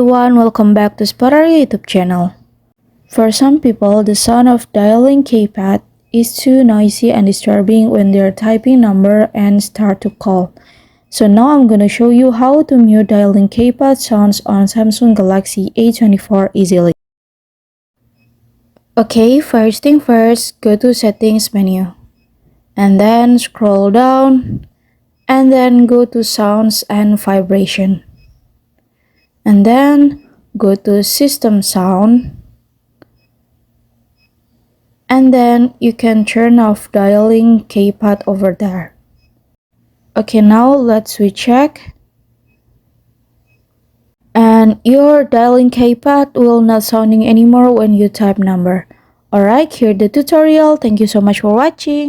everyone, welcome back to Spotter YouTube channel. For some people, the sound of dialing keypad is too noisy and disturbing when they're typing number and start to call. So now I'm gonna show you how to mute dialing keypad sounds on Samsung Galaxy A24 easily. Okay, first thing first, go to settings menu. And then scroll down. And then go to sounds and vibration. And then go to system sound. And then you can turn off dialing keypad over there. Okay, now let's recheck. And your dialing keypad will not sounding anymore when you type number. Alright, here's the tutorial. Thank you so much for watching.